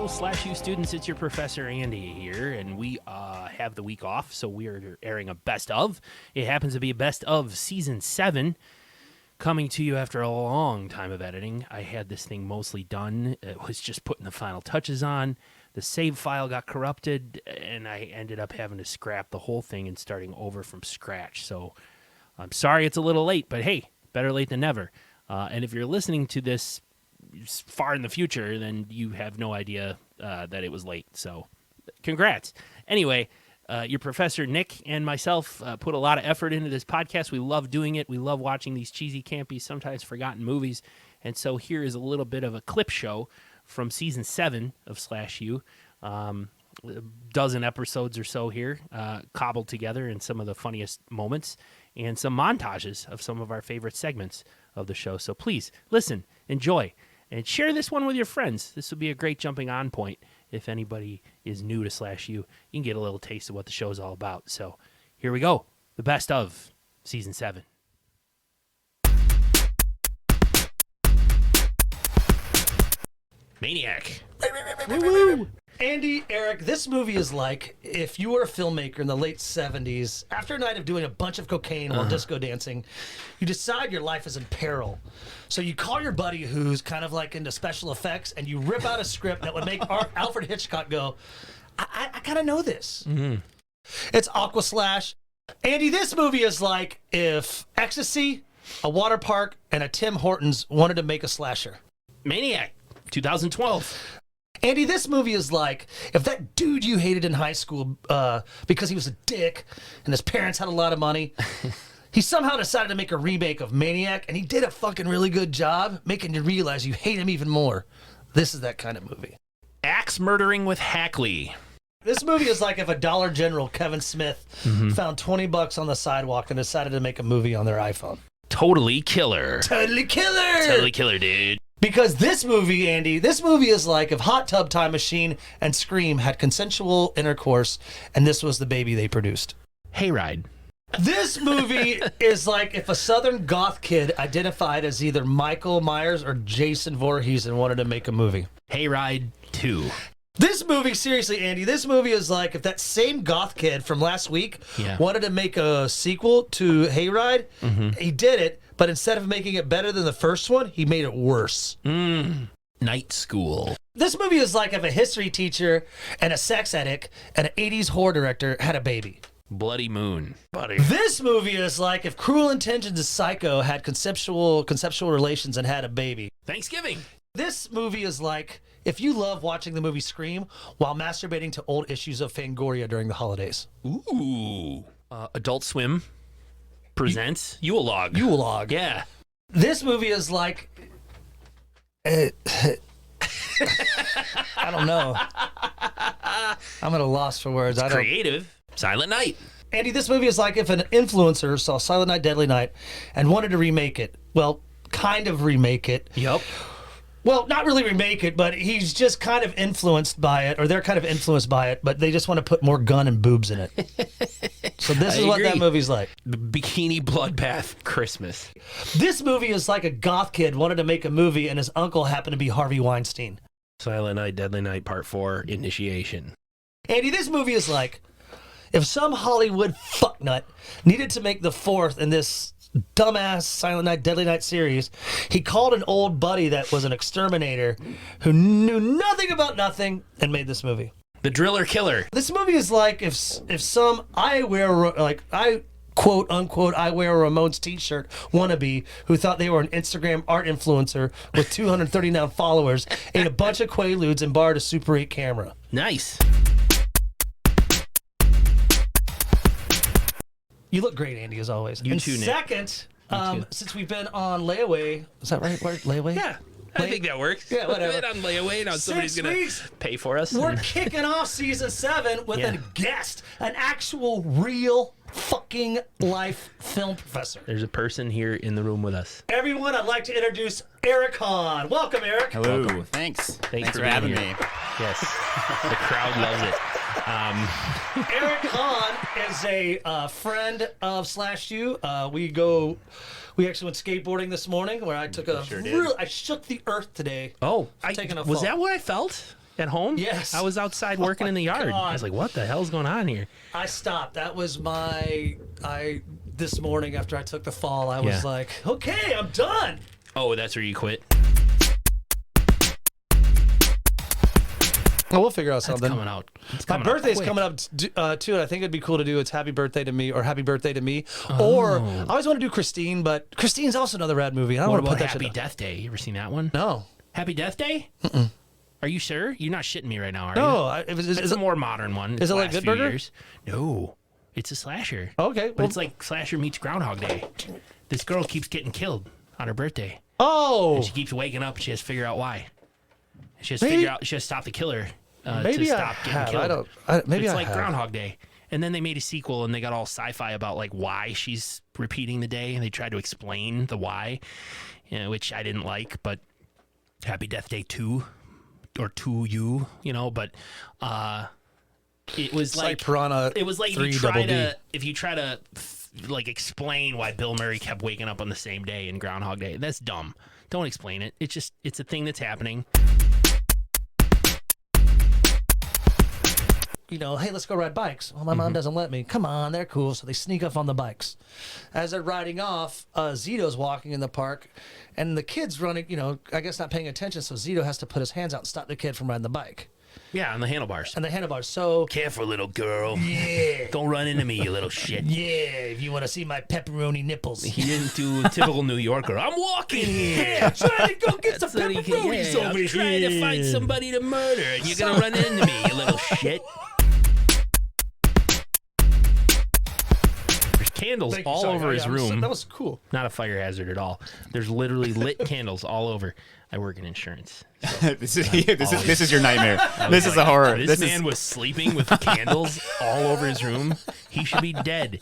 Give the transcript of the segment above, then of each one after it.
SlashU students, it's your Professor Andy here, and we have the week off, so we are airing a best of. It happens to be a best of Season 7, coming to you after a long time of editing. I had this thing mostly done. It was just putting the final touches on. The save file got corrupted, and I ended up having to scrap the whole thing and starting over from scratch. So I'm sorry it's a little late, but hey, better late than never. And if you're listening to this far in the future, then you have no idea that it was late. So congrats. Anyway, your professor Nick and myself put a lot of effort into this podcast. We love doing it. We love watching these cheesy, campy, sometimes forgotten movies. And so here is a little bit of a clip show from Season 7 of SlashU. A dozen episodes or so here, cobbled together in some of the funniest moments and some montages of some of our favorite segments of the show. So please listen, enjoy, and share this one with your friends. This would be a great jumping on point if anybody is new to SlashU. You can get a little taste of what the show is all about. So here we go, the best of Season 7. Maniac. Woo-woo. Andy, Eric, this movie is like if you were a filmmaker in the late 70s, after a night of doing a bunch of cocaine while disco dancing, you decide your life is in peril. So you call your buddy who's kind of like into special effects, and you rip out a script that would make Alfred Hitchcock go, I kind of know this. Mm-hmm. It's Aqua Slash. Andy, this movie is like if Ecstasy, a water park, and a Tim Hortons wanted to make a slasher. Maniac, 2012. Andy, this movie is like if that dude you hated in high school because he was a dick and his parents had a lot of money, he somehow decided to make a remake of Maniac, and he did a fucking really good job making you realize you hate him even more. This is that kind of movie. Axe Murdering with Hackley. This movie is like if a Dollar General, Kevin Smith, found $20 on the sidewalk and decided to make a movie on their iPhone. Totally killer. Totally killer! Totally killer, dude. Because this movie, Andy, this movie is like if Hot Tub Time Machine and Scream had consensual intercourse, and this was the baby they produced. Hayride. This movie is like if a Southern goth kid identified as either Michael Myers or Jason Voorhees and wanted to make a movie. Hayride 2. This movie, seriously, Andy, this movie is like if that same goth kid from last week wanted to make a sequel to Hayride. He did it, but instead of making it better than the first one, he made it worse. Night School. This movie is like if a history teacher and a sex addict and an 80s horror director had a baby. Bloody Moon. Buddy. This movie is like if Cruel Intentions and Psycho had conceptual relations and had a baby. Thanksgiving. This movie is like if you love watching the movie Scream while masturbating to old issues of Fangoria during the holidays. Ooh. Adult Swim presents Yule Log. Yule Log. Yeah. This movie is like... I don't know. I'm at a loss for words. It's creative. Silent Night. Andy, this movie is like if an influencer saw Silent Night, Deadly Night and wanted to remake it. Well, kind of remake it. Yep. Well, not really remake it, but he's just kind of influenced by it, or they're kind of influenced by it, but they just want to put more gun and boobs in it. So this is what that movie's like. Bikini Bloodbath Christmas. This movie is like a goth kid wanted to make a movie and his uncle happened to be Harvey Weinstein. Silent Night, Deadly Night Part 4, Initiation. Andy, this movie is like if some Hollywood fucknut needed to make the fourth in this dumbass Silent Night, Deadly Night series, he called an old buddy that was an exterminator who knew nothing about nothing and made this movie. The Driller Killer. This movie is like if some I quote unquote I wear a Ramones t-shirt wannabe who thought they were an Instagram art influencer with 239 followers ate a bunch of Quaaludes and borrowed a Super 8 camera. Nice. You look great, Andy, as always. You too, Nick. Second, since we've been on layaway, is that right? Layaway? Yeah, I think that works. Yeah, whatever. We've been on layaway, now somebody's going to pay for us. We're kicking off Season 7 with a guest, an actual, real, fucking life film professor. There's a person here in the room with us. Everyone, I'd like to introduce Eric Hahn. Welcome, Eric. Hello. Welcome. Thanks for having being me. Yes, the crowd loves it. Eric Hahn is a friend of SlashU. We actually went skateboarding this morning where I took I shook the earth today. Oh, taking a was fall. that what I felt? at home? Yes. I was outside working in the yard. God. I was like, what the hell's going on here? I stopped. That was this morning after I took the fall, I was like, okay, I'm done. Oh, that's where you quit? Oh, we'll figure out That's something. coming out. It's My coming out birthday's quick. coming up too, and I think it'd be cool to do it's happy birthday to me or happy birthday to me. Or I always want to do Christine, but Christine's also another rad movie. I don't What want to put about that Happy shit. Death Day? You ever seen that one? No. Happy Death Day? Are you sure? You're not shitting me right now, are you? No. It's a more modern one. Is it like last Good few Burger? years. No. It's a slasher. Okay. But it's like slasher meets Groundhog Day. This girl keeps getting killed on her birthday. Oh. And she keeps waking up and she has to figure out why. She has to Maybe- figure out, she has to stop the killer to Maybe stop I getting have. killed. Maybe It's I like have. Groundhog Day. And then they made a sequel and they got all sci-fi about like why she's repeating the day and they tried to explain the why, which I didn't like, but Happy Death Day 2 or 2U, but it was It's like Piranha. it was like 3 double D. if you try to like explain why Bill Murray kept waking up on the same day in Groundhog Day. That's dumb. Don't explain it. It's a thing that's happening. Hey, let's go ride bikes. Well, my mom doesn't let me. Come on, they're cool. So they sneak off on the bikes. As they're riding off, Zito's walking in the park, and the kid's running, I guess not paying attention. So Zito has to put his hands out and stop the kid from riding the bike. Yeah, on the handlebars. And the handlebars. So, Careful, little girl. yeah. Don't run into me, you little shit. Yeah, if you want to see my pepperoni nipples. He didn't do a typical New Yorker. I'm walking here. I'm trying to go get some That's what he can- pepperonis yeah, over I'm trying to find here. somebody to murder, and you're going to run into me, you little shit. There's candles Thank you. all Sorry, over his room. That was cool. Not a fire hazard at all. There's literally lit candles all over. I work in insurance. This is your nightmare. This is a horror. This man was sleeping with candles all over his room. He should be dead.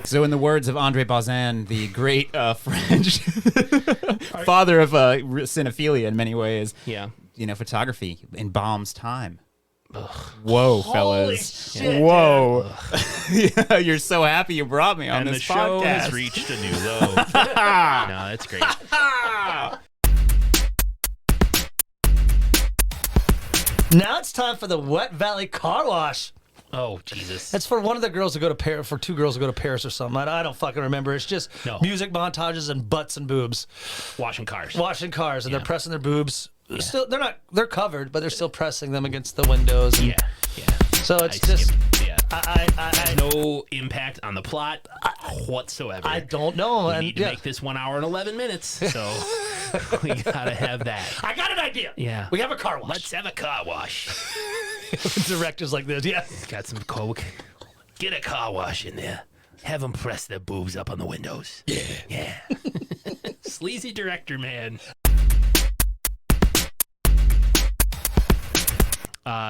So, in the words of Andre Bazin, the great French father of cinephilia in many ways, Yeah. photography embalms time. Whoa, fellas. shit, Whoa. Yeah, you're so happy you brought me on And the this show podcast. has reached a new low. No, that's great. Now it's time for the Wet Valley Car Wash. Oh, Jesus. It's for one of the girls to go to Paris, for two girls to go to Paris or something. I don't fucking remember. It's just No. music montages and butts and boobs. Washing cars. Washing cars, and Yeah. they're pressing their boobs. Still, they're covered, but they're still pressing them against the windows. And Yeah. Yeah. So it's I just, skipped. Yeah. I No impact on the plot whatsoever. I don't know. We And need to make this 1 hour and 11 minutes, so we gotta have that. I got an idea. Yeah. We have a car wash. Let's have a car wash. Directors like this, yeah. Got some Coke. Get a car wash in there. Have them press their boobs up on the windows. Yeah. Yeah. Sleazy director, man.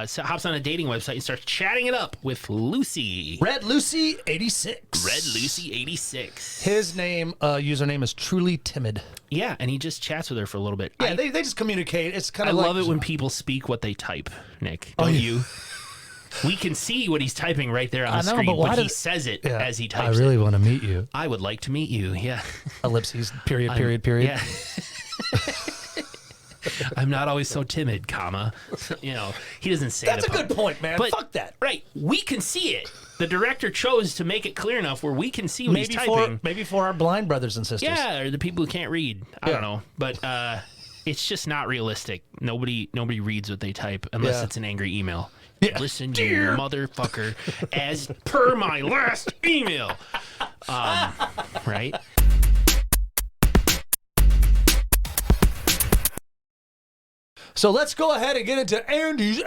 So hops on a dating website and starts chatting it up with Lucy. Red Lucy 86. Red Lucy 86. His username is Truly Timid. Yeah, and he just chats with her for a little bit. Yeah, they just communicate. It's kind I of like, love it when people speak what they type, Nick. Don't you? We can see what he's typing right there on the I know, screen, but why but he did- says it Yeah. as he I types really it. want to meet you. I would like to meet you. Yeah. Ellipses, period. Yeah. I'm not always so timid, comma. He doesn't say That's a it. good point, man. But- Fuck that. Right. We can see it. The director chose to make it clear enough where we can see what he's typing. Maybe for our blind brothers and sisters. Yeah, or the people who can't read. I don't know. But it's just not realistic. Nobody reads what they type unless Yeah. it's an angry email. Yeah. Listen, you motherfucker, as per my last email. Right? So let's go ahead and get into Andy's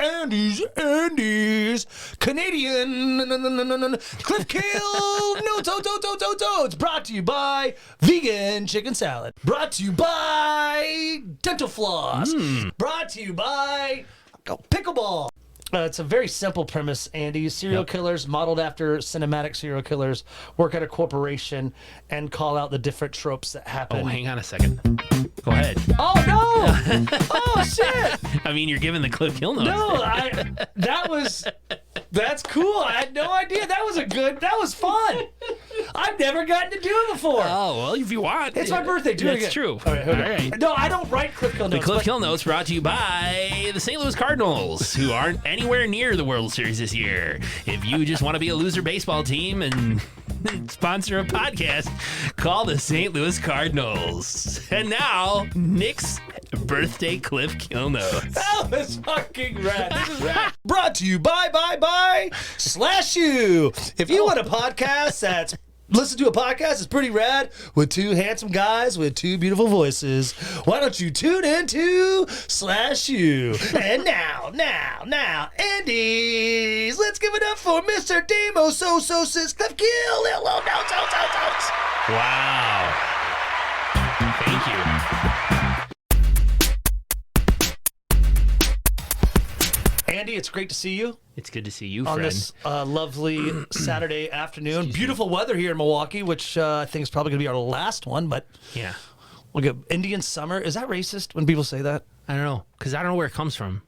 Canadian Cliff Kill. No, it's brought to you by Vegan Chicken Salad. Brought to you by Dental Floss. Brought to you by Pickleball. It's a very simple premise, Andy. Serial killers, modeled after cinematic serial killers, work at a corporation and call out the different tropes that happen. Oh, hang on a second. Go ahead. Oh, no! Oh, shit! I mean, you're giving the Cliff Hill notes. No, that's cool. I had no idea. That was fun. I've never gotten to do it before. Oh, well, if you want. It's my birthday. Do it again. That's true. All right. No, I don't write Cliff Kill notes. The Cliff Kill Notes brought to you by the St. Louis Cardinals, who aren't anywhere near the World Series this year. If you just want to be a loser baseball team and sponsor a podcast, call the St. Louis Cardinals. And now, Nick's birthday Cliff Kill Notes. Oh, that's fucking rad. This is rad. Brought to you by SlashU. If you want a podcast that's listen to a podcast that's pretty rad with two handsome guys with two beautiful voices, why don't you tune into SlashU? And now, Andy's. Let's give it up for Mr. Demo says Cliff Kill. Little notes. Wow. Thank you. Andy, it's great to see you. It's good to see you, On friend. this lovely Saturday afternoon. Beautiful weather here in Milwaukee, which I think is probably going to be our last one, but Yeah. we'll get Indian summer. Is that racist when people say that? I don't know, because I don't know where it comes from.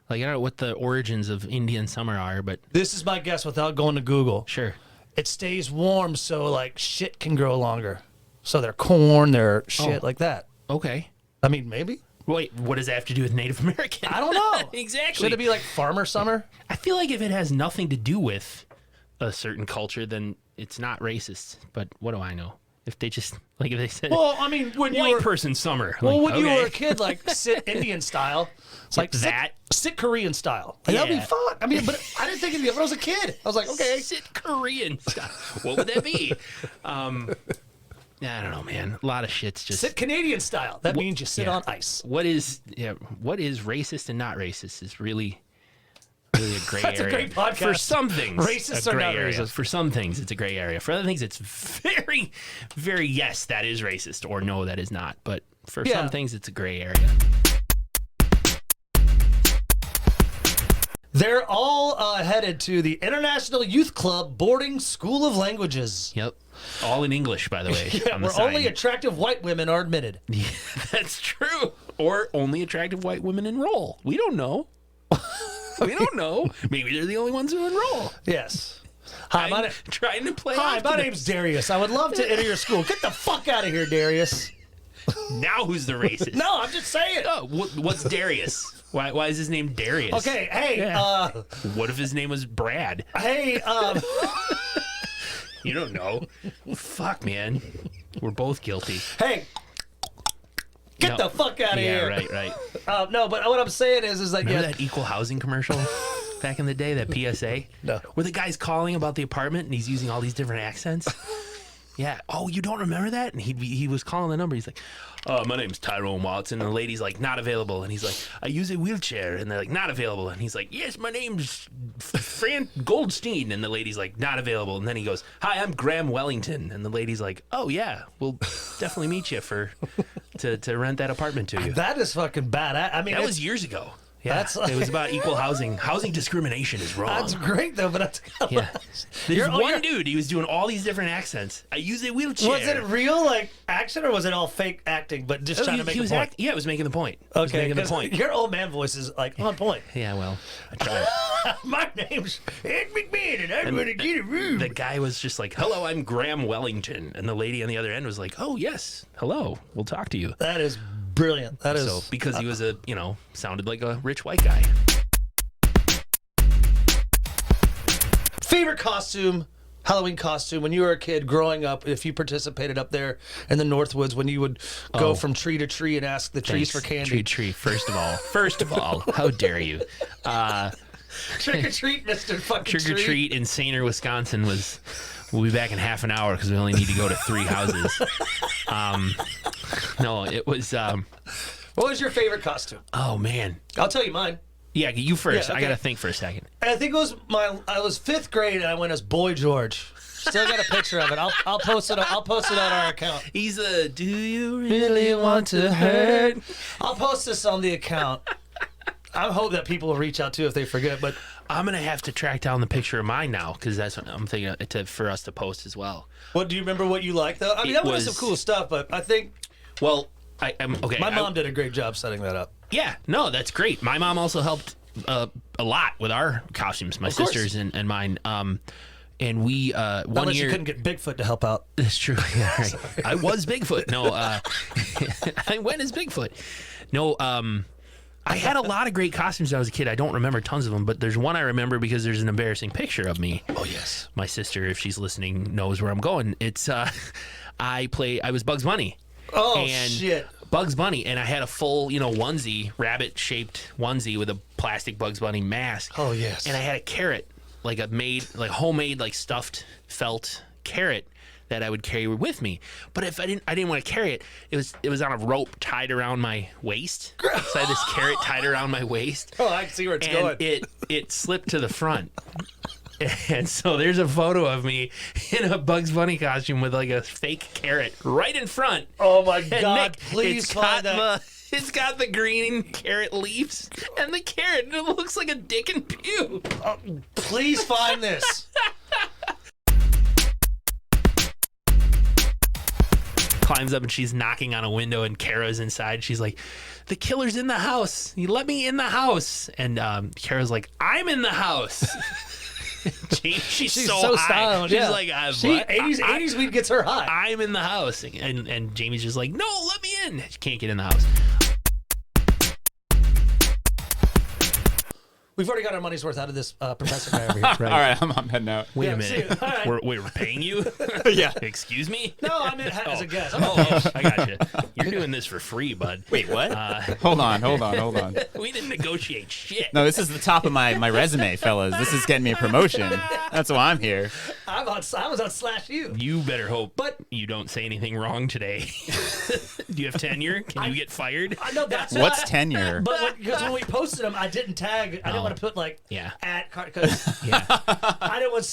Like, I don't know what the origins of Indian summer are, but This is my guess without going to Google. sure. It stays warm so, like, shit can grow longer. So their corn, their shit like that. Okay. I mean, maybe? Wait, what does that have to do with Native American? I don't know. Exactly. Should it be like farmer summer? I feel like if it has nothing to do with a certain culture, then it's not racist. But what do I know? If they just, like, if they said, Well, I mean, when you white were... person summer. Well, like, when you okay. were a kid, like, sit Indian style. It's like that. Sit Korean style. Like, that'd be Yeah. fun. I mean, but I didn't think of it when I was a kid. I was like, okay. Sit Korean style. What would that be? I don't know, man. A lot of shit's just. Sit Canadian style. That means you sit yeah. on ice. What is racist and not racist is really a gray That's a area. great podcast. For some things, Racist a or gray not area. racist? For some things, it's a gray area. For other things, it's very, very yes, that is racist, or no, that is not. But for Yeah. some things, it's a gray area. They're all headed to the International Youth Club Boarding School of Languages. Yep. All in English, by the way. Yeah, on the where only sign. attractive white women are admitted. Yeah, that's true. Or only attractive white women enroll. We don't know. We don't know. Maybe they're the only ones who enroll. Yes. Hi, I'm trying to play. Hi, off my to name's Darius. I would love to enter your school. Get the fuck out of here, Darius. Now who's the racist? No, I'm just saying. Oh, what's Darius? Why is his name Darius? Okay, hey, Yeah. What if his name was Brad? hey, You don't know. Fuck, man. We're both guilty. hey. Get No. the fuck out of Yeah, here. right. No, but what I'm saying is like, Remember yeah, that equal housing commercial back in the day, that PSA? No. Where the guy's calling about the apartment and he's using all these different accents? Yeah. Oh, you don't remember that? And he was calling the number. He's like, my name's Tyrone Watson. And the lady's like, not available. And he's like, I use a wheelchair. And they're like, not available. And he's like, yes, my name's Fran Goldstein. And the lady's like, not available. And then he goes, hi, I'm Graham Wellington. And the lady's like, oh, yeah, we'll definitely meet you to rent that apartment to you. that is fucking bad. I mean, That it's- was years ago. Yeah, That's like- it was about equal housing. Housing discrimination is wrong. that's great though, but that's Yeah. There's You're- one dude, he was doing all these different accents. I use a wheelchair. Was it real like action or was it all fake acting? But just trying to make he a was point. yeah, it was making the point. It was Okay, making the 'cause point. your old man voice is like on point. Yeah, well, I tried. My name's Ed McMahon, and I'm going to get a room. The guy was just like, hello, I'm Graham Wellington. And the lady on the other end was like, oh, yes, hello, we'll talk to you. That is brilliant. That is So, because he was sounded like a rich white guy. favorite costume, Halloween costume when you were a kid growing up. If you participated up there in the Northwoods, when you would go from tree to tree and ask the trees for candy. Tree. First of all, how dare you? Trick or treat, Mr. Fucking Trick or Tree. treat in Sainer, Wisconsin we'll be back in half an hour because we only need to go to 3 houses. No, it was. What was your favorite costume? Oh man. I'll tell you mine. Yeah, you first. Yeah, I okay. gotta think for a second. I think it was I was 5th grade and I went as Boy George. Still got a picture of it. I'll post it. I'll post it on our account. He's a. Do you really want to hurt? I'll post this on the account. I hope that people will reach out too if they forget. But I'm gonna have to track down the picture of mine now because that's what I'm thinking for us to post as well. what do you remember? What you liked though? I mean, that was some cool stuff. But I think Well, I'm okay. my mom did a great job setting that up. Yeah, no, that's great. My mom also helped a lot with our costumes, my Of course. sisters and mine. And we one Unless year you couldn't get Bigfoot to help out. That's true. Yeah, right. I was Bigfoot. No, I went as Bigfoot. No, I had a lot of great costumes when I was a kid. I don't remember tons of them, but there's one I remember because there's an embarrassing picture of me. Oh yes. My sister, if she's listening, knows where I'm going. It's I was Bugs Bunny. Oh and shit. Bugs Bunny, and I had a full, onesie, rabbit-shaped onesie with a plastic Bugs Bunny mask. Oh yes. And I had a carrot, like homemade, like stuffed felt carrot that I would carry with me. But if I didn't want to carry it, it was on a rope tied around my waist. So I had this carrot tied around my waist. Oh, I can see where it's and going. It slipped to the front. And so there's a photo of me in a Bugs Bunny costume with like a fake carrot right in front. Oh my And God! Nick, Please find that. It's got the green carrot leaves and the carrot. And it looks like a dick and pew. Please find this. Climbs up and she's knocking on a window and Kara's inside. She's like, the killer's in the house. You let me in the house. And Kara's like, I'm in the house. She's so high. stylish. She's Yeah. like, She, 80s weed gets her high. I'm in the house. And Jamie's just like, no, let me in. She can't get in the house. We've already got our money's worth out of this professor guy over here. All right, I'm heading out. Wait Yeah, a minute. see, all right. We're paying you? Yeah. Excuse me? No, I meant as a guest. Oh, I got you. You're doing this for free, bud. Wait, what? Hold on. We didn't negotiate shit. No, this is the top of my resume, fellas. This is getting me a promotion. That's why I'm here. I was on SlashU. You better hope But- you don't say anything wrong today. Do you have tenure? Can you get fired? I know that's What's why- tenure? But because when we posted them, I didn't tag. I didn't want to put like Yeah. at because Yeah. I didn't want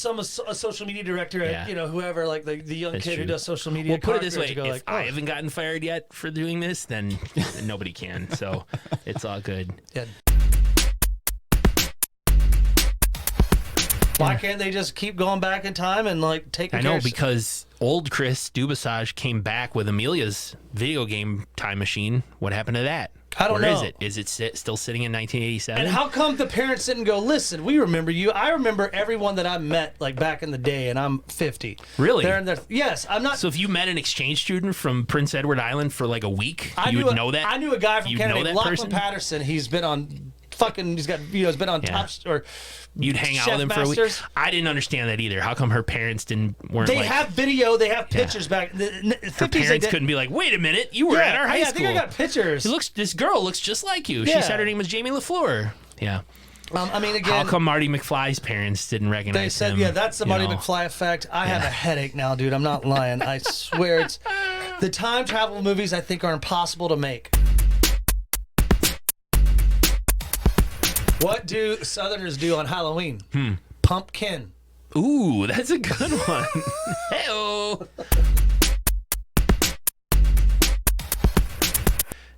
a social media director at Yeah. whoever like the young That's kid true. who does social media. Well, put it this way: to go if like, I haven't gotten fired yet for doing this, then nobody can. So it's all good. yeah. Why can't they just keep going back in time and like take? I know, because old Chris Dubasage came back with Amelia's video game time machine. What happened to that? I don't Where know. is it? Is it still sitting in 1987? And how come the parents didn't go, listen, we remember you. I remember everyone that I met like back in the day, and I'm 50. Really? They're in their, yes, I'm not. So if you met an exchange student from Prince Edward Island for like a week, you knew would know that? I knew a guy from You'd Canada know named that Lachlan person? Patterson. He's been on he's got, he's been on Yeah. or You'd hang out Chef with him for a week. Masters. I didn't understand that either. How come her parents weren't They like, have video, they have pictures back. The her 50s, they parents did- couldn't be like, wait a minute, you were at our high yeah, school. I think I got pictures. This girl looks just like you. Yeah. She said her name was Jamie LaFleur. Yeah. I mean, again, How come Marty McFly's parents didn't recognize they said, him? yeah, that's the you Marty know? McFly effect. I have a headache now, dude. I'm not lying. I swear it's the time travel movies I think are impossible to make. What do Southerners do on Halloween? Pumpkin. Ooh, that's a good one. Hey-oh.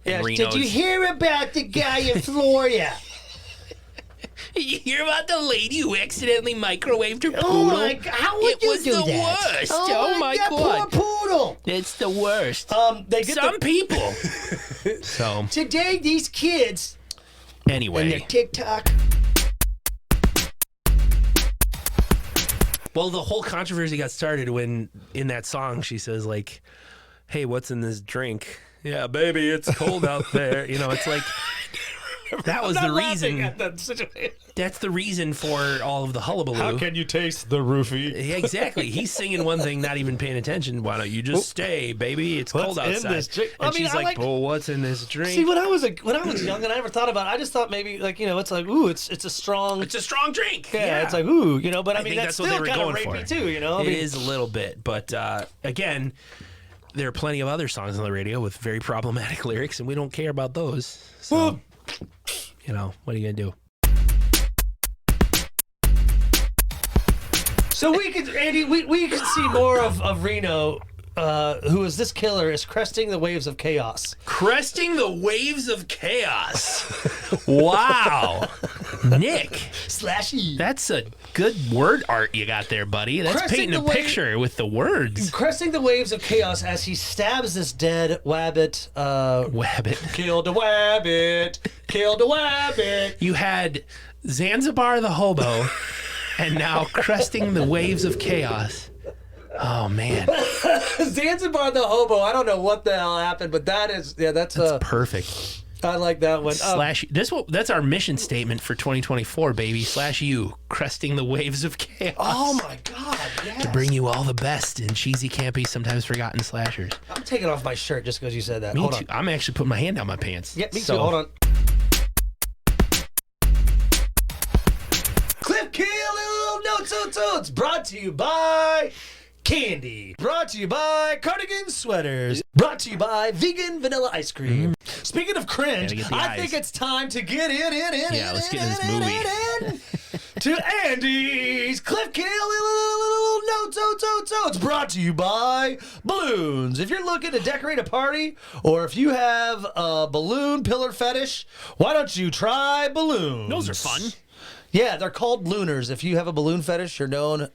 Yes. Did Reno's- you hear about the guy in Florida? Did you hear about the lady who accidentally microwaved her poodle? Oh my God! How would It you was do the that? worst. Oh my that God. Poor poodle. It's the worst. They get Some people. So, today these kids and their anyway. TikTok. Well, the whole controversy got started when, in that song, she says, like, hey, what's in this drink? Yeah, baby, it's cold out there. You know, it's like, that was the reason. That's the reason for all of the hullabaloo. you taste the roofie? Yeah, exactly. He's singing one thing, not even paying attention. Why don't you just stay, baby? It's cold What's in outside. this drink? And I mean, she's I like, like- "Oh, what's in this drink?" See, when I was young and I never thought about it, I just thought maybe like it's like it's a strong. it's a strong drink. Yeah, it's like ooh, but I mean think that's what still they were kind of going rapey for. too, I It mean, is a little bit, but again, there are plenty of other songs on the radio with very problematic lyrics, and we don't care about those. So, what are you gonna do? So we could, Andy, we could see more of Reno, who is this killer, is cresting the waves of chaos. Cresting the waves of chaos. Wow, Nick, SlashU. that's a good word art you got there, buddy. That's Cresting painting a the wave- picture with the words. Cresting the waves of chaos as he stabs this dead wabbit. Wabbit. Killed a wabbit. Killed a wabbit. You had Zanzibar the hobo And now cresting the waves of chaos. Oh, man. Zanzibar the Hobo. I don't know what the hell happened, but that's perfect. I like that one. That's our mission statement for 2024, baby. SlashU, cresting the waves of chaos. Oh my God! Yes. To bring you all the best in cheesy, campy, sometimes forgotten slashers. I'm taking off my shirt just because you said that. Me Hold too. on. I'm actually putting my hand down my pants. Yeah, me too. Hold on. Cliff Kill Notes brought to you by Candy. Brought to you by Cardigan Sweaters. Brought to you by Vegan Vanilla Ice Cream. Speaking of cringe, I think it's time to get in. Yeah, let's get in this movie. To Andy's Cliff Kill Notes. Brought to you by balloons. If you're looking to decorate a party, or if you have a balloon pillar fetish, why don't you try balloons? Those are fun. Yeah, they're called looners. If you have a balloon fetish, you're known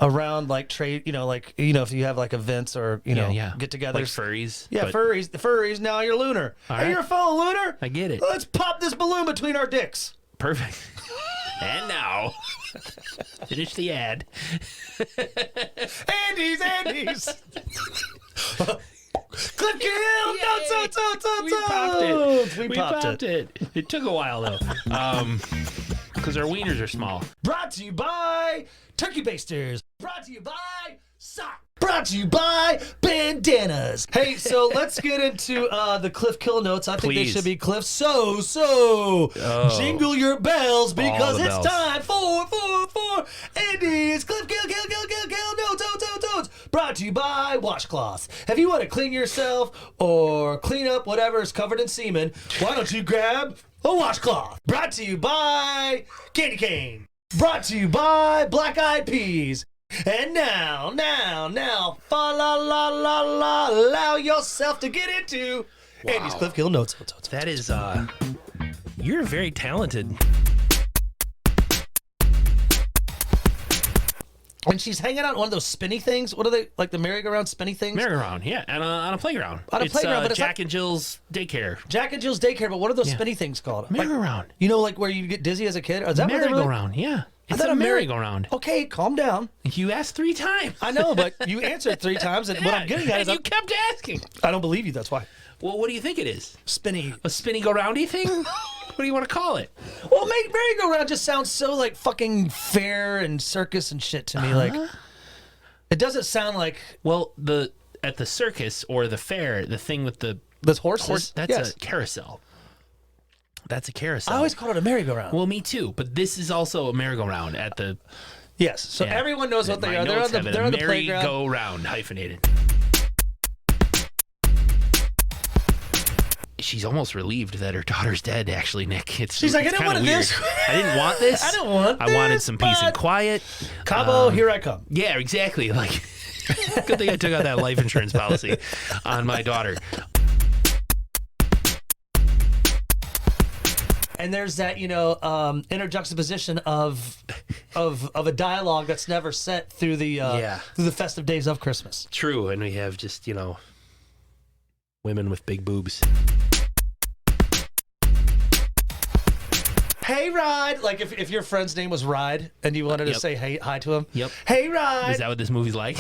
around like trade, if you have like events or get-togethers, like furries. Yeah, but the furries. Now you're lunar. All Hey, right. you're a fellow lunar. I get it. Let's pop this balloon between our dicks. Perfect. And now, finish the ad. Andy's. Cliff Kill. We popped it. It took a while though, because our wieners are small. Brought to you by Turkey Basters. Brought to you by Sock. Brought to you by bandanas. Hey, so let's get into the Cliff Kill Notes. I think they Please. should be Cliff. Jingle your bells because the it's bells. time for Andy's Cliff Kill Notes. Brought to you by washcloths. If you want to clean yourself or clean up whatever is covered in semen, why don't you grab a washcloth? Brought to you by Candy Cane. Brought to you by Black Eyed Peas. And now, fa la la la la, allow yourself to get into Andy's Cliff Kill Notes. That is, you're very talented. And she's hanging out on one of those spinny things. What are they, like the merry-go-round spinny things? Merry-go-round, yeah, and on a playground. On a playground, but it's Jack like- and Jill's daycare. Jack and Jill's daycare, but what are those spinny things called? Merry-go-round. Like where you get dizzy as a kid? Is that what they're really? Merry-go-round, yeah. It's a merry-go-round. Okay, calm down. You asked 3 times. I know, but you answered 3 times, and what I'm getting at is and you kept asking. I don't believe you. That's why. Well, what do you think it is? Spinny. A spinny-go-roundy thing? What do you want to call it? Well, merry-go-round just sounds so like fucking fair and circus and shit to me. Like, it doesn't sound like Well, at the circus or the fair, the thing with the those horses. that's a carousel. That's a carousel. I always called it a merry-go-round. Well, me too. But this is also a merry-go-round at the. Yes. So Yeah. everyone knows what they My are. notes have They're on the playground. merry-go-round hyphenated. She's almost relieved that her daughter's dead. Actually, Nick, She's like, I didn't want weird. this. I didn't want this. I don't want I wanted this, some peace and but- quiet. Cabo, here I come. Yeah, exactly. Like, good thing I took out that life insurance policy on my daughter. And there's that, interjuxtaposition of a dialogue that's never set through the through the festive days of Christmas. True, and we have just women with big boobs. Hey, Ride. Like if your friend's name was Ride and you wanted to Yep. say hi to him. Yep. Hey, Ride. Is that what this movie's like?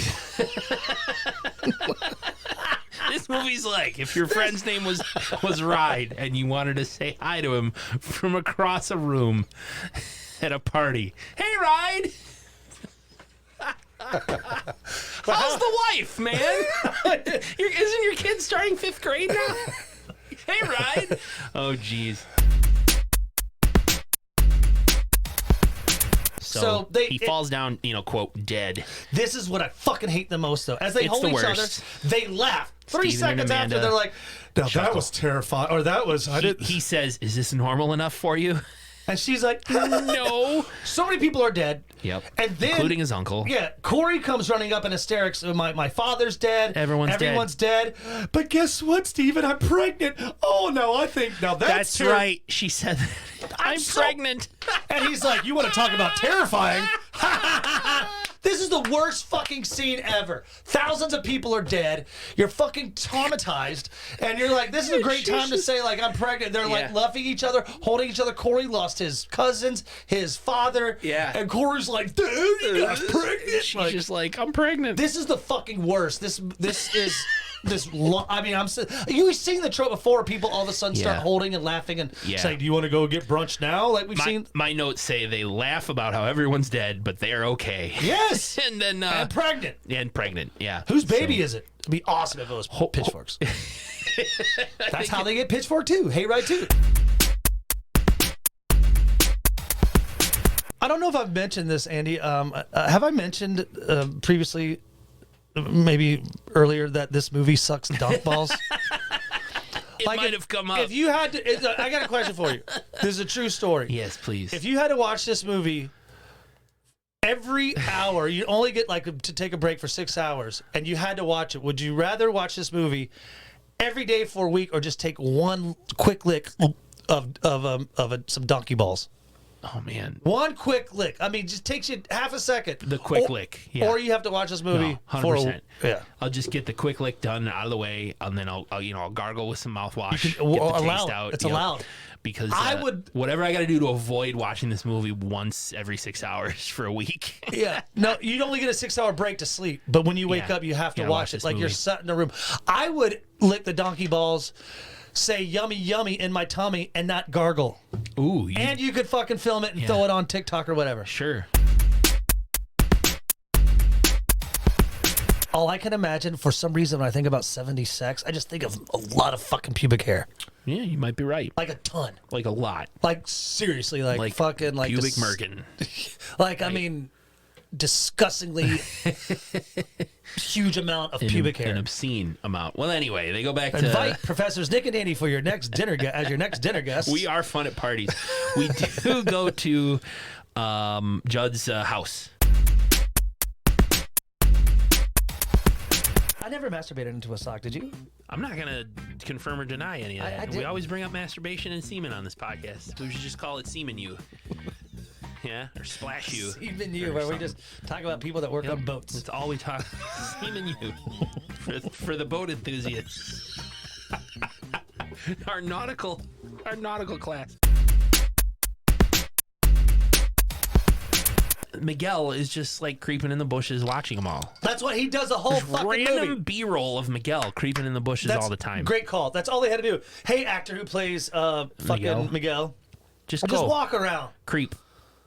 This movie's like if your friend's name was Ride and you wanted to say hi to him from across a room at a party. Hey, Ride. How's the wife, man? Isn't your kid starting 5th grade now? Hey, Ride. Oh, jeez. So he falls down, quote, dead. This is what I fucking hate the most, though. As they It's hold the each worst. other, they laugh. 3 Steven and seconds after, Amanda they're like, "Now that chuckle. was terrifying," or "That was I didn't." He says, "Is this normal enough for you?" And she's like, No. So many people are dead. Yep. And then, including his uncle. Yeah, Corey comes running up in hysterics. My father's dead. Everyone's dead. But guess what, Steven? I'm pregnant. Oh no, I think now That's right. She said that. I'm so- pregnant. And he's like, "You want to talk about terrifying?" This is the worst fucking scene ever. Thousands of people are dead. You're fucking traumatized, and you're like, this is a great time to say, like, I'm pregnant. They're like loving each other, holding each other. Corey lost his cousins, his father. Yeah. And Corey's like, dude, you guys pregnant. She's just like, I'm pregnant. This is the fucking worst. This is I mean, you've seen the trope before. People all of a sudden start holding and laughing and saying, "Do you want to go get brunch now?" Like we've seen. My notes say they laugh about how everyone's dead, but they're okay. Yes, and then and pregnant. And pregnant. Yeah. Whose baby is it? It'd be awesome if it was pitchforks. That's how they get pitchfork too. Hayride too. I don't know if I've mentioned this, Andy. Have I mentioned previously? Maybe earlier that this movie sucks dunk balls. It might have come up. If you had to, I got a question for you. This is a true story. Yes, please. If you had to watch this movie every hour, you only get like to take a break for 6 hours, and you had to watch it, would you rather watch this movie every day for a week, or just take one quick lick of some donkey balls? Oh man, one quick lick. I mean, just takes you half a second. The quick lick, or you have to watch this movie. No, 100%. Yeah, I'll just get the quick lick done out of the way, and then I'll gargle with some mouthwash. You can, get the allowed. taste out. It's allowed. Because I would whatever I got to do to avoid watching this movie once every 6 hours for a week. Yeah, no, you'd only get a 6 hour break to sleep, but when you wake up, you have to watch it like movie. you're sat in a room. I would lick the donkey balls, say yummy yummy in my tummy, and not gargle. Ooh, and you could fucking film it and throw it on TikTok or whatever. Sure. All I can imagine, for some reason, when I think about 70s sex, I just think of a lot of fucking pubic hair. Yeah, you might be right. Like a ton. Like a lot. Like seriously, like fucking like pubic merkin. Like I mean, disgustingly huge amount of pubic hair. An obscene amount. Well, anyway, they go back to invite Professors Nick and Andy for your next dinner as your next dinner guest. We are fun at parties. We do go to Judd's house. I never masturbated into a sock. Did you? I'm not gonna confirm or deny any of that. We always bring up masturbation and semen on this podcast. We should just call it Semen U. Yeah, or SlashU. Semen U, where we just talk about people that work on boats. That's all we talk. Semen U for the boat enthusiasts. our nautical class. Miguel is just like creeping in the bushes, watching them all. That's what he does the whole fucking random movie. B-roll of Miguel creeping in the bushes all the time. Great call. That's all they had to do. Hey, actor who plays fucking Miguel, just walk around, creep,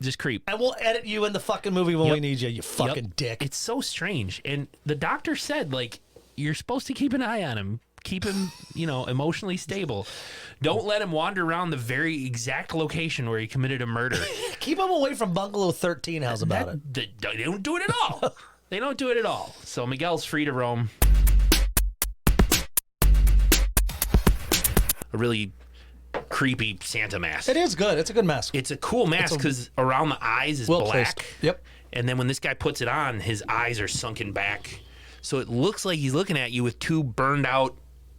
just creep, and we'll edit you in the fucking movie when we need you. You fucking dick. It's so strange. And the doctor said, like, you're supposed to keep an eye on him. Keep him, emotionally stable. Don't let him wander around the very exact location where he committed a murder. Keep him away from Bungalow 13. How's about it? They don't do it at all. They don't do it at all. So Miguel's free to roam. A really creepy Santa mask. It is good. It's a good mask. It's a cool mask because around the eyes is black. Placed. Yep. And then when this guy puts it on, his eyes are sunken back. So it looks like he's looking at you with two burned out,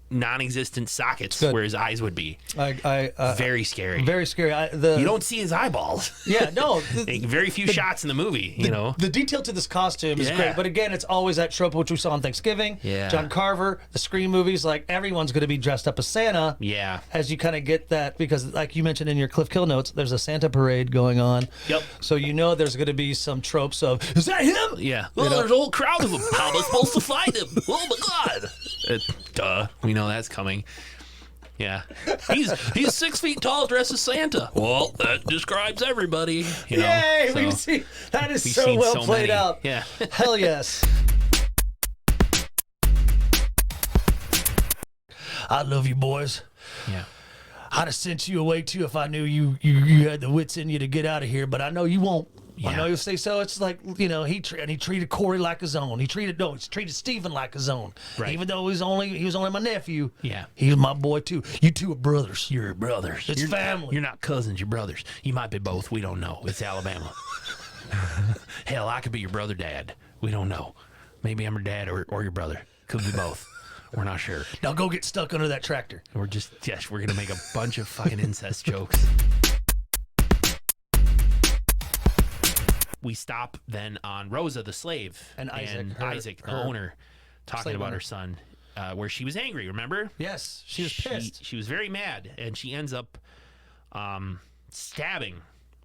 non-existent sockets where his eyes would be. Very scary. Very scary. You don't see his eyeballs. Yeah, no. Very few shots in the movie, The detail to this costume is great, but again, it's always that trope which we saw on Thanksgiving. Yeah. John Carver, the Scream movies, like everyone's going to be dressed up as Santa. Yeah. As you kind of get that, because like you mentioned in your Cliff Kill notes, there's a Santa parade going on. Yep. So there's going to be some tropes of, is that him? Yeah. Well, there's a whole crowd of them. How am I supposed to find him? Oh my God. Duh. We know that's coming. Yeah. He's 6 feet tall, dressed as Santa. Well, that describes everybody. Yay! So we've seen that is so well played out. Yeah. Hell yes. I love you, boys. Yeah. I'd have sent you away too if I knew you had the wits in you to get out of here, but I know you won't. Yeah. I know you'll say so. It's like, he treated Corey like his own. He treated Steven like his own. Right. Even though he was only my nephew. Yeah. He was my boy too. You two are brothers. You're brothers. It's family. You're not cousins, you're brothers. You might be both. We don't know. It's Alabama. Hell, I could be your brother dad. We don't know. Maybe I'm your dad or your brother. Could be both. We're not sure. Now go get stuck under that tractor. We're going to make a bunch of fucking incest jokes. we stop then on Rosa, the slave, And Isaac, Isaac, the her owner, talking slave about owner. her son, where she was angry. Remember? Yes, she was pissed. She was very mad, and she ends up stabbing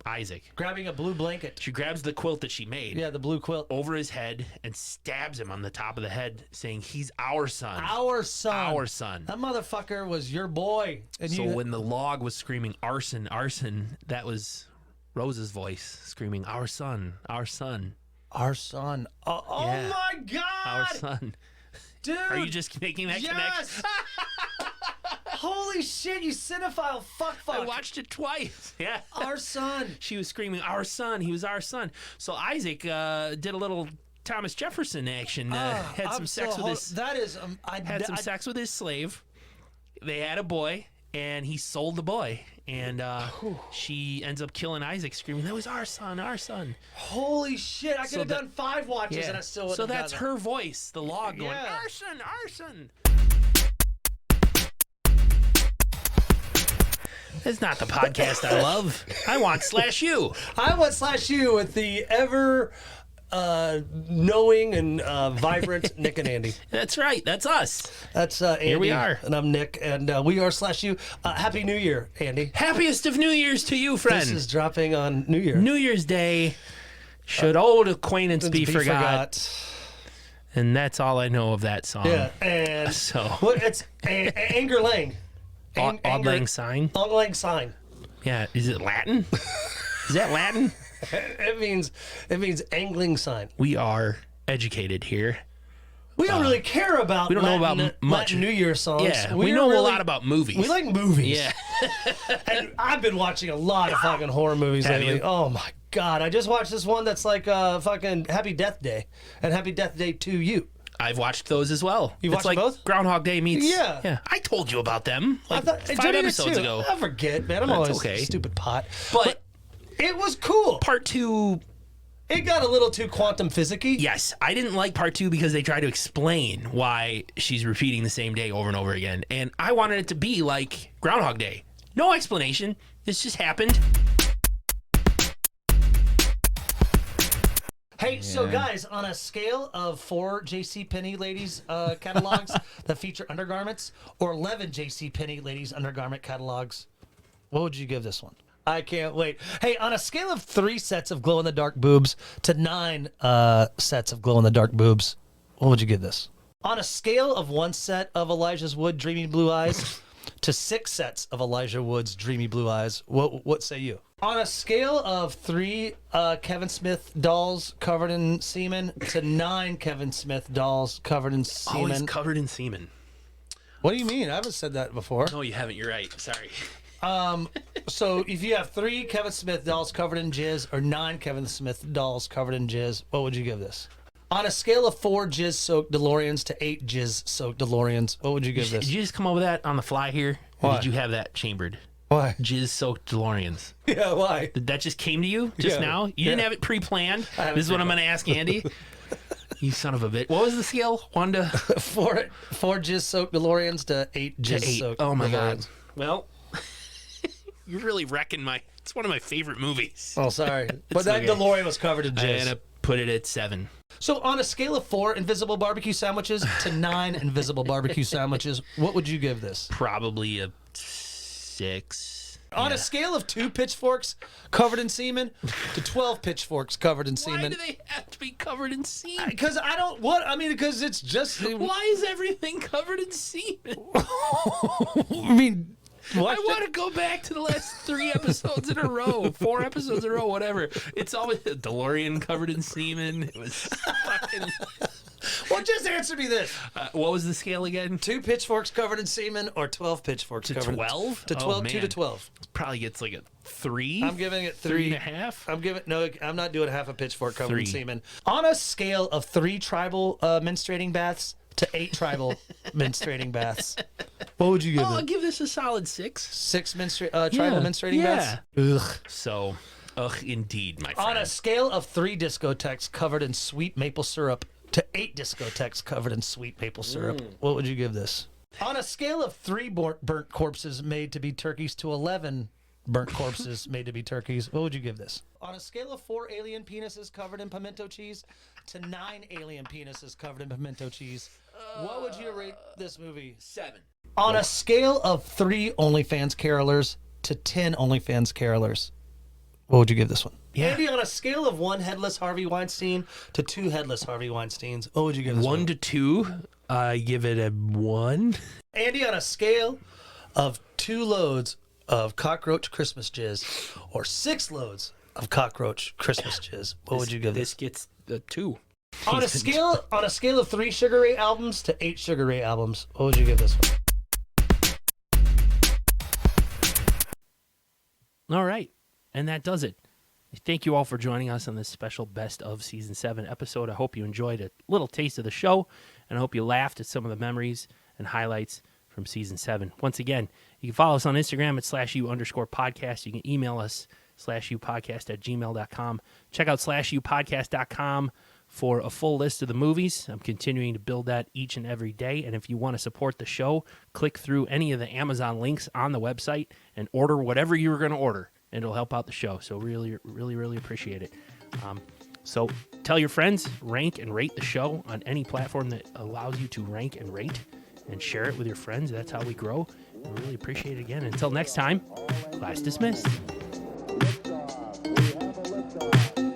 Isaac. Grabbing a blue blanket. She grabs the quilt that she made. Yeah, the blue quilt. Over his head and stabs him on the top of the head, saying, "He's our son. Our son. Our son." That motherfucker was your boy. And So when the log was screaming, "Arson, arson," that was Rose's voice screaming, "Our son, our son, our son. Oh Yeah. my God. our son." Dude. Are you just making that connection? Yes. Holy shit, you cinephile fuck. I watched it twice. Yeah. Our son. She was screaming, "Our son." He was our son. So Isaac did a little Thomas Jefferson action. Had some sex with his. That is. Had some sex with his slave. They had a boy, and he sold the boy. And she ends up killing Isaac, screaming, "That was our son, our son." Holy shit! I could have done 5 watches, Yeah. and I still wouldn't So have that's gotten it. her voice, the log going, Yeah. "Arson, arson." That's not the podcast I love. I want SlashU. I want SlashU with the ever knowing and vibrant Nick and Andy. That's right. That's us. That's Andy. Here we are. And I'm Nick, and we are SlashU. Happy New Year, Andy. Happiest of New Year's to you, friend. This is dropping on New Year. New Year's Day. Should old acquaintance be forgot? And that's all I know of that song. Yeah, and So, what? It's Anger Lang. Auld Lang Syne. Auld Lang Syne. Yeah. Is it Latin? Is that Latin? It means angling sign. We are educated here. We don't really care about. we don't know about Latin, much. Latin New Year songs. Yeah, we know a lot about movies. We like movies. Yeah. And I've been watching a lot of fucking horror movies Have lately. you? Oh my God! I just watched this one that's like fucking Happy Death Day and Happy Death Day to You. I've watched those as well. You It's watched like both? Groundhog Day meets. Yeah. Yeah. I told you about them like Did 5 you episodes too? ago. I forget, man. I'm That's always okay. a stupid pot. But It was cool. part 2, It got a little too quantum physicky. yes, I didn't like part 2 because they try to explain why she's repeating the same day over and over again. And I wanted it to be like Groundhog Day. No explanation. This just happened. Hey, so guys, on a scale of 4 JCPenney ladies catalogs that feature undergarments or 11 JCPenney ladies undergarment catalogs, what would you give this one? I can't wait. Hey, on a scale of 3 sets of glow-in-the-dark boobs to 9 sets of glow-in-the-dark boobs, what would you give this? On a scale of 1 set of Elijah Wood dreamy blue eyes to 6 sets of Elijah Wood's dreamy blue eyes, what say you? On a scale of 3 Kevin Smith dolls covered in semen to 9 Kevin Smith dolls covered in Always semen. covered in semen. What do you mean? I haven't said that before. No, you haven't. You're right. Sorry. So if you have 3 Kevin Smith dolls covered in jizz or 9 Kevin Smith dolls covered in jizz, what would you give this? On a scale of 4 jizz-soaked DeLoreans to 8 jizz-soaked DeLoreans, what would you give Did this? you just come up with that on the fly here? Or Why? did you have that chambered? Why? Jizz-soaked DeLoreans. Yeah, why? Did that just came to you just Yeah. now? You didn't Yeah. have it pre-planned? have This is it what I'm going to ask Andy. You son of a bitch. What was the scale? 1 to 4 jizz-soaked DeLoreans to 8 8? jizz-soaked Oh, my DeLoreans. God. Well, you're really wrecking my... It's one of my favorite movies. Oh, sorry. But that okay. DeLorean was covered in I'm jizz. going to put it at 7. So on a scale of 4 invisible barbecue sandwiches to 9 invisible barbecue sandwiches, what would you give this? Probably a 6. On a scale of 2 pitchforks covered in semen to 12 pitchforks covered in Why semen. do they have to be covered in semen? Because I don't, what? I mean, because it's just, Why is everything covered in semen? I mean, I want to go back to the last 3 episodes in a row, 4 episodes in a row, whatever. It's always a DeLorean covered in semen. It was fucking... Well, just answer me this. What was the scale again? 2 pitchforks covered in semen or 12 pitchforks covered 12? to 12, 2 to 12. Probably gets like a 3. I'm giving it 3. 3.5. I'm not doing half a pitchfork covered in 3. semen. On a scale of 3 tribal menstruating baths to 8 tribal menstruating baths, what would you give I'll it? give this a solid 6. 6 tribal menstruating baths? Ugh. So, indeed, my friend. On a scale of 3 discotheques covered in sweet maple syrup to 8 discotheques covered in sweet maple syrup, what would you give this? On a scale of 3 burnt corpses made to be turkeys to 11 burnt corpses made to be turkeys. What would you give this? On a scale of 4 alien penises covered in pimento cheese to 9 alien penises covered in pimento cheese, what would you rate this movie? 7. On a scale of 3 OnlyFans carolers to 10 OnlyFans carolers, what would you give this one? Yeah. Andy, on a scale of 1 headless Harvey Weinstein to 2 headless Harvey Weinsteins, what would you give this one? 1 to 2, I give it a 1. Andy, on a scale of 2 loads of cockroach Christmas jizz or 6 loads of cockroach Christmas jizz, what would you give This this? gets a 2. On a scale of 3 Sugar Ray albums to 8 Sugar Ray albums, what would you give this one? All right. And that does it. Thank you all for joining us on this special Best of Season 7 episode. I hope you enjoyed a little taste of the show, and I hope you laughed at some of the memories and highlights from Season 7. Once again, you can follow us on Instagram at /U_podcast. You can email us /UPodcast@gmail.com. Check out /UPodcast.com for a full list of the movies. I'm continuing to build that each and every day, and if you want to support the show, click through any of the Amazon links on the website and order whatever you were going to order, and it'll help out the show. So really, really, really appreciate it. So tell your friends, rank and rate the show on any platform that allows you to rank and rate, and share it with your friends. That's how we grow. We really appreciate it again. Until next time, class dismissed. We have a liftoff.